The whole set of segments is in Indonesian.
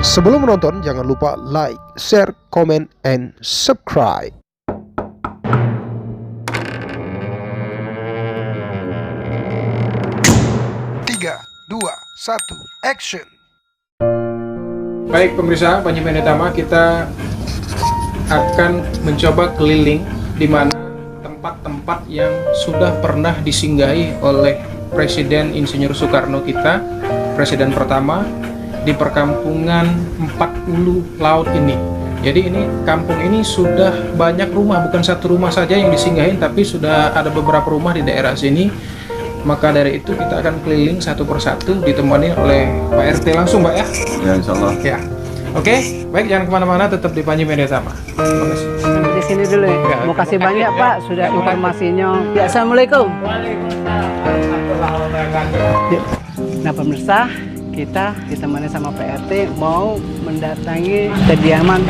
Sebelum menonton, jangan lupa like, share, comment, and subscribe. 3, 2, 1, action. Baik pemirsa, Panji Menetama, kita akan mencoba keliling di mana tempat-tempat yang sudah pernah disinggahi oleh Presiden Insinyur Soekarno kita, Presiden pertama, di perkampungan 40 Laut ini. Jadi ini kampung ini sudah banyak rumah, bukan satu rumah saja yang disinggahin, tapi sudah ada beberapa rumah di daerah sini. Maka dari itu kita akan keliling satu persatu ditemani oleh Pak RT langsung, Pak ya? Ya, insya Allah. Ya. Oke, baik, jangan kemana-mana, tetap di Panji Menetama. Terima kasih. Di sini dulu ya. Ya, Mau kasih terima banyak kasih, Pak, ya. sudah Terima kasih. informasinya. Ya, Assalamualaikum. Ya. Nah pemirsa, kita ditemani sama Pak RT mau mendatangi kediaman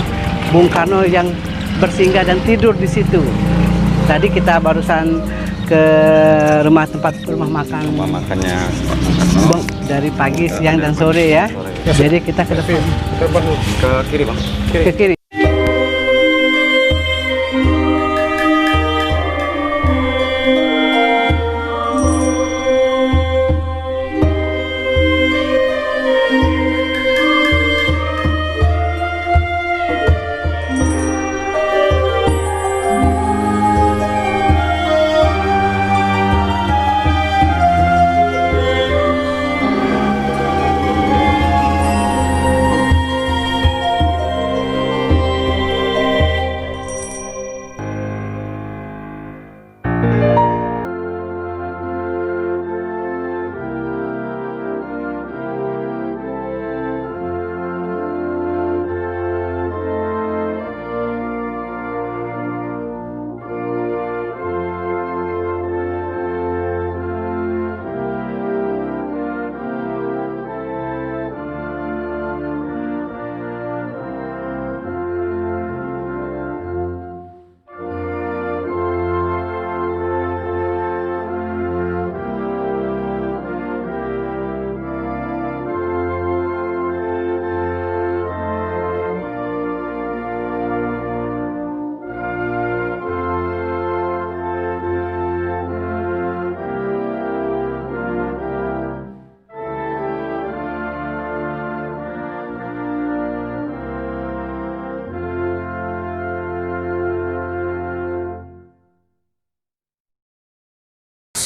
Bung Karno yang bersinggah dan tidur di situ. Tadi kita barusan ke rumah makan Makannya Bang, dari pagi, siang dan sore ya. Jadi kita ke depan, ke kiri, Bang. ke kiri.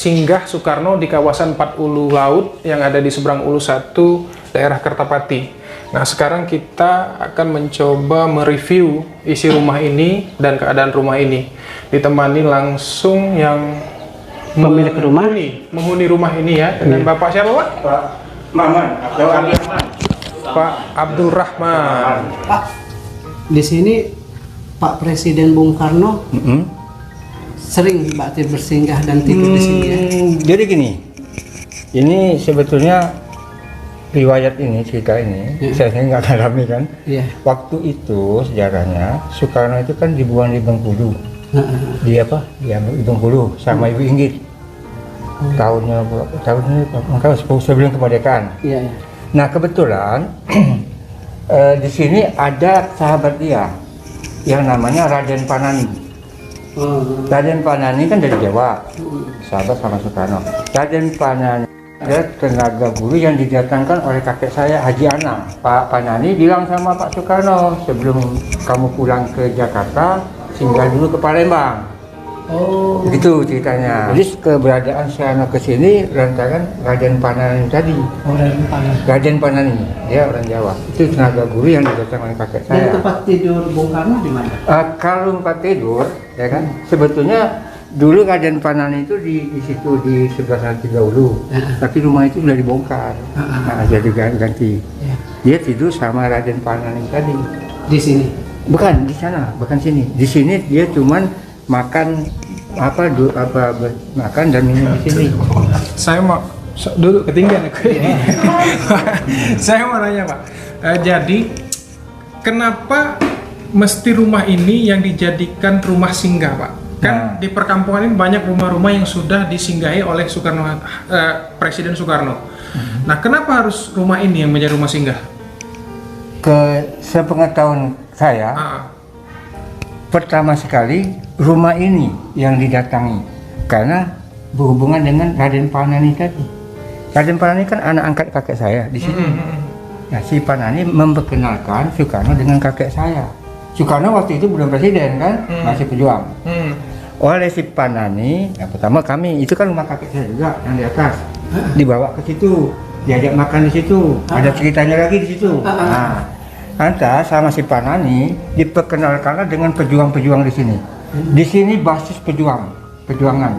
Singgah Soekarno di kawasan 40 Laut yang ada di seberang Ulu 1, daerah Kertapati. Nah, sekarang kita akan mencoba mereview isi rumah ini dan keadaan rumah ini. Ditemani langsung yang Pemilik rumah? menghuni rumah ini ya, dengan Bapak siapa, Pak? Pak Maman atau Abdurrahman. Pak Abdul Rahman. Pak, di sini Pak Presiden Bung Karno sering berarti bersinggah dan tidur di sini ya. Jadi gini, ini sebetulnya riwayat ini, cerita ini, saya nggak alami kan. Iya. Waktu itu sejarahnya Soekarno itu kan dibuang di Bengkulu, di apa? Di Bengkulu sama Ibu Inggit. Tahunnya sebelum kemerdekaan. Iya. Iya. Nah kebetulan di sini ada sahabat dia yang namanya Raden Panani. Raden Panani kan dari Jawa, sahabat sama Soekarno. Raden Panani ada tenaga guru yang didatangkan oleh kakek saya, Haji Anang. Pak Panani bilang sama Pak Soekarno, sebelum kamu pulang ke Jakarta, singgah dulu ke Palembang. Oh. Begitu ceritanya. Jadi keberadaan Soekarno ke sini lantaran Raden Panani tadi. Orang panas. Raden Panani, dia orang Jawa. Itu tenaga guru yang didatangkan oleh kakek Dan saya. tempat tidur Bung Karno di mana? Kalau tempat tidur, ya kan, sebetulnya dulu Raden Panani itu di situ di sebelah sana Tigaulu, tapi rumah itu sudah dibongkar, jadi ganti. Ya. Dia tidur sama Raden Panani tadi. Di sini. Bukan di sana, bukan sini. Di sini dia cuman makan makan dan minum di sini. Saya mau duduk ketinggian aku ini. Saya mau nanya, Pak. Jadi kenapa mesti rumah ini yang dijadikan rumah singgah, Pak? Kan di perkampungan ini banyak rumah-rumah yang sudah disinggahi oleh Soekarno, Presiden Soekarno. Nah, kenapa harus rumah ini yang menjadi rumah singgah? sepengetahuan saya, pertama sekali rumah ini yang didatangi karena berhubungan dengan Raden Panani tadi. Raden Panani kan anak angkat kakek saya di sini. Nah, si Panani memperkenalkan Soekarno dengan kakek saya. Soekarno waktu itu belum presiden kan, masih pejuang. Oleh si Panani, yang pertama kami, itu kan rumah kakek saya juga yang di atas, dibawa ke situ, diajak makan di situ, ada ceritanya lagi di situ. Nah, lantas sama si Panani diperkenalkanlah dengan pejuang-pejuang di sini. Di sini basis perjuangan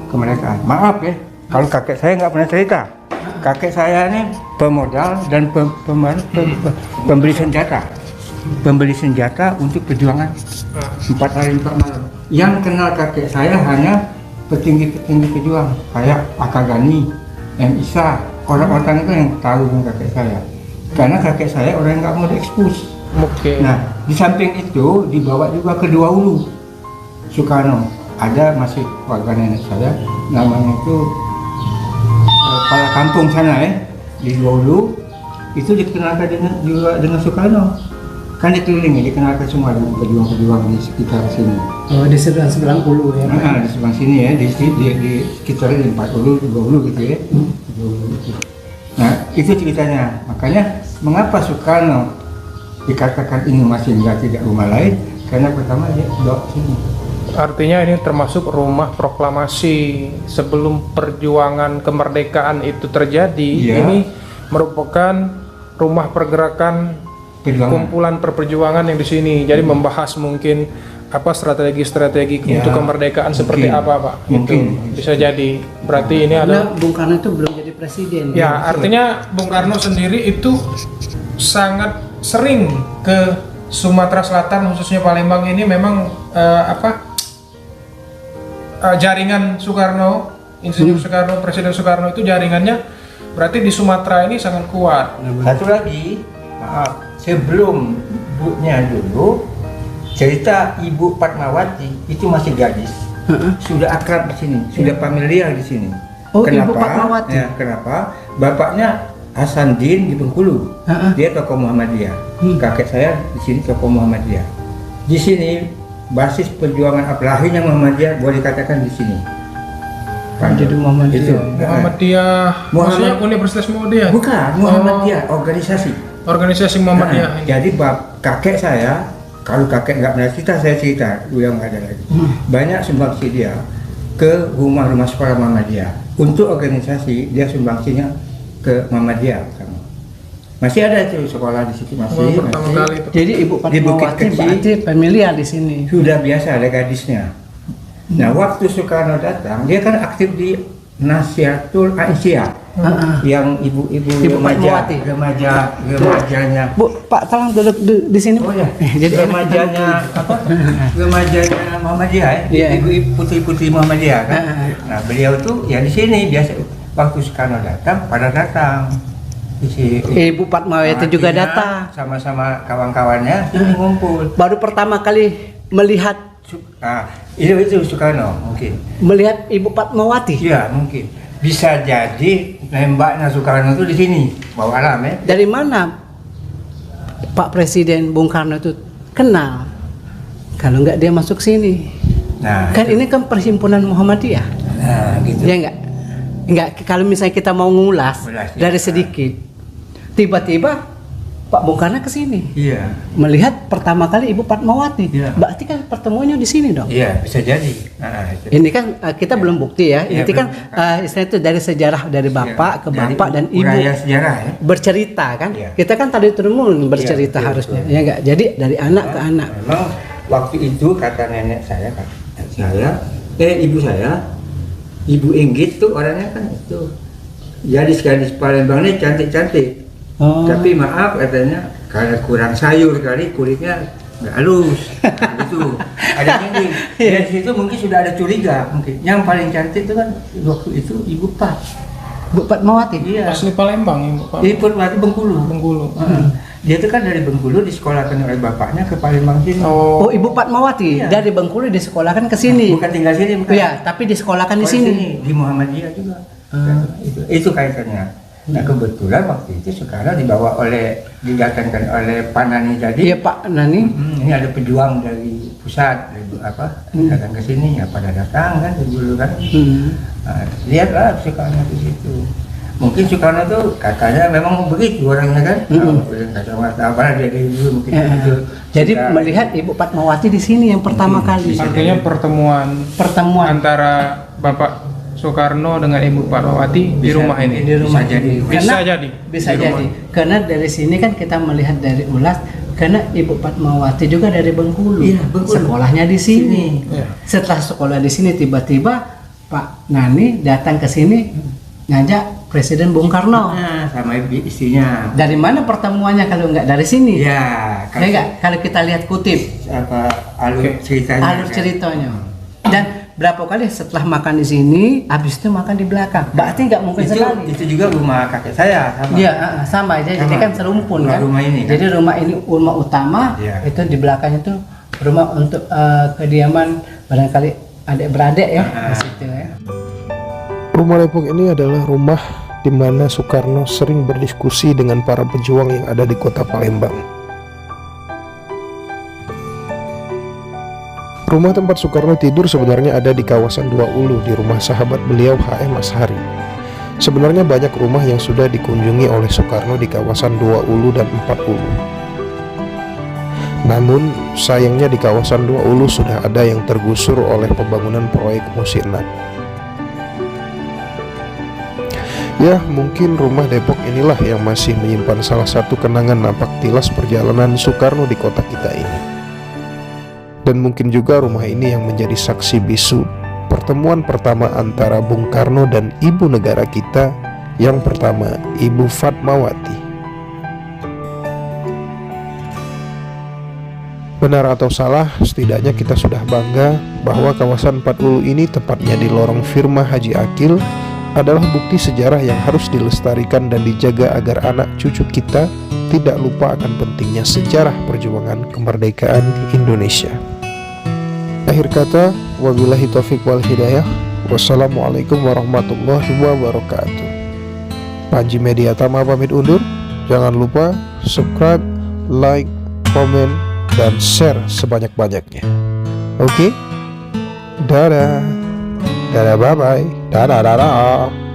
kemerdekaan. Maaf ya, kalau kakek saya nggak pernah cerita. Kakek saya ini pemodal dan pembeli senjata. Pembeli senjata untuk perjuangan 4 hari 4 malam. Yang kenal kakek saya hanya petinggi-petinggi pejuang kayak Akagani, M. Isa, orang-orang itu yang tahu dengan kakek saya. Karena kakek saya orang yang nggak mau diekspos. Nah, di samping itu dibawa juga ke Dua Ulu. Soekarno ada masih warga nenek saya, namanya itu kepala kampung sana di Dua Ulu, itu dikenalkan dengan Soekarno. Kan dikelilingi, dikenalkan semua dengan pejuang-pejuang di sekitar sini. Oh, di sebelah Ulu ya? Nah, di sebelah sini ya, di sekitar di 4 Ulu, 2 Ulu gitu ya. Nah, itu ceritanya. Makanya mengapa Soekarno dikatakan ini masih tidak rumah lain? Karena pertama dia bawa sini. Artinya ini termasuk rumah proklamasi sebelum perjuangan kemerdekaan itu terjadi. Ya. Ini merupakan rumah pergerakan kumpulan perjuangan yang di sini. Jadi membahas mungkin apa strategi-strategi Ya, untuk kemerdekaan seperti apa, Pak? Mungkin. Itu bisa jadi. Berarti ini ada. Bung Karno itu belum jadi presiden. Ya, artinya Bung Karno sendiri itu sangat sering ke Sumatera Selatan, khususnya Palembang ini memang jaringan Soekarno, Insinyur Soekarno, Presiden Soekarno itu jaringannya berarti di Sumatera ini sangat kuat. Satu lagi, maaf, sebelum ibunya dulu, cerita Ibu Fatmawati itu masih gadis, sudah akrab di sini, sudah familiar di sini. Oh, kenapa? Ibu Fatmawati. Ya, kenapa? Bapaknya Hasanuddin di Bengkulu, dia tokoh Muhammadiyah. Kakek saya di sini tokoh Muhammadiyah. Di sini basis perjuangan lahirnya Muhammadiyah boleh dikatakan di sini. Jadi Muhammadiyah. Itu. Maksudnya Universitas Muhammadiyah? Bukan, Muhammadiyah, organisasi Muhammadiyah. Jadi kakek saya, kalau kakek nggak pernah cerita, saya cerita, udah nggak ada lagi. Banyak sumbangsi dia ke rumah-rumah sekolah Muhammadiyah. Untuk organisasi dia sumbangsinya ke Muhammadiyah. Masih ada itu sekolah di situ masih. Pertama kali itu. Jadi Ibu Fatmawati berarti familiar di sini. Sudah biasa ada gadisnya. Nah, waktu Soekarno datang, dia kan aktif di Nasihatul Aisyah. Yang ibu-ibu remajanya. Bu, Pak, tolong duduk di sini. Oh ya. Jadi remajanya apa? Remajanya Muhammadiyah ya. Ibu putri-putri Muhammadiyah kan. Nah, beliau tuh ya di sini biasa waktu Soekarno datang, pada datang. Ibu Fatmawati juga datang. Sama-sama kawan-kawannya sini ngumpul. Baru pertama kali melihat itu Soekarno mungkin. Melihat Ibu Fatmawati. Iya, mungkin. Bisa jadi nembaknya Soekarno itu di sini, bawa alam ya. Dari mana Pak Presiden Bung Karno itu kenal? Kalau nggak dia masuk sini. Nah, kan ini kan perhimpunan Muhammadiyah. Nah, gitu. Ya enggak kalau misalnya kita mau ngulas dari sedikit, tiba-tiba Pak Bung Karno ke sini. Iya. Melihat pertama kali Ibu Fatmawati. Iya. Berarti kan pertemuannya di sini dong. Iya, bisa jadi. Ini kan kita belum bukti ya. Ini kan istilah itu dari sejarah dari bapak ke bapak dan ibu. Sejarah ya. Bercerita kan. Iya. Kita kan tadi turun bercerita betul, harusnya. Ya enggak. Jadi dari anak ke anak. Memang waktu itu kata nenek saya, ibu saya, Ibu Inggit tuh orangnya kan itu. Gadis-gadis Palembang ini cantik-cantik. Tapi maaf katanya karena kurang sayur kali kulitnya nggak halus. Gitu. Ada ini. Dari situ mungkin sudah ada curiga mungkin. Yang paling cantik itu kan waktu itu Ibu Fatmawati. Iya. Asli Palembang, Pak. Ibu Fatmawati Bengkulu. Dia itu kan dari Bengkulu disekolahkan oleh bapaknya ke Palembang sini. Oh, Ibu Fatmawati dari Bengkulu disekolahkan ke sini. Bukan tinggal sini, bukan. Iya, tapi disekolahkan di sini. Di Muhammadiyah juga. Itu kaitannya. Nah kebetulan waktu itu Soekarno didatangkan oleh Pak Nani tadi. Iya Pak Nani. Ini ada pejuang dari pusat, datang ke sini ya pada datang kan dulu kan. Nah, lihatlah Soekarno di situ. Mungkin Soekarno tuh katanya memang begitu orangnya kan. Kacamata apa dia dulu mungkin itu. Jadi melihat Ibu Fatmawati di sini yang pertama kali. Artinya pertemuan antara Bapak Soekarno dengan Ibu Fatmawati di rumah ini. Di rumah Bisa jadi. Bisa jadi. Karena dari sini kan kita melihat dari ulas, karena Ibu Fatmawati juga dari Bengkulu. Iya, Bengkulu. Sekolahnya di sini. Iya. Setelah sekolah di sini tiba-tiba Pak Nani datang ke sini ngajak Presiden Bung Karno. Nah, sama istrinya. Dari mana pertemuannya kalau nggak dari sini? Ya, Ya nggak? Kalau kita lihat kutip alur ceritanya. alur ceritanya. Dan berapa kali setelah makan di sini, habis itu makan di belakang. Berarti nggak mungkin sekali. Itu juga rumah kakek saya sama. Iya, sama aja. Jadi kan serumpun kan. Rumah ini kan. Jadi rumah ini rumah utama, Iya. itu di belakang itu rumah untuk kediaman barangkali adik-beradik ya di situ ya. Rumah Depok ini adalah rumah di mana Soekarno sering berdiskusi dengan para pejuang yang ada di kota Palembang. Rumah tempat Soekarno tidur sebenarnya ada di kawasan Dua Ulu di rumah sahabat beliau H.M. Ashari. Sebenarnya banyak rumah yang sudah dikunjungi oleh Soekarno di kawasan Dua Ulu dan Empat Ulu. Namun sayangnya di kawasan Dua Ulu sudah ada yang tergusur oleh pembangunan proyek Musirnat. Ya, mungkin rumah Depok inilah yang masih menyimpan salah satu kenangan napak tilas perjalanan Soekarno di kota kita ini. Dan mungkin juga rumah ini yang menjadi saksi bisu pertemuan pertama antara Bung Karno dan ibu negara kita yang pertama, Ibu Fatmawati. Benar atau salah, setidaknya kita sudah bangga bahwa kawasan Empat Ulu ini tepatnya di lorong Firma Haji Akil adalah bukti sejarah yang harus dilestarikan dan dijaga agar anak cucu kita tidak lupa akan pentingnya sejarah perjuangan kemerdekaan Indonesia. Akhir kata, wabillahi taufiq wal hidayah. Wassalamualaikum warahmatullahi wabarakatuh. Panji Media Tama pamit undur. Jangan lupa subscribe, like, komen, dan share sebanyak-banyaknya. Oke? Dadah. Dadah, bye-bye. Dadah, dadah.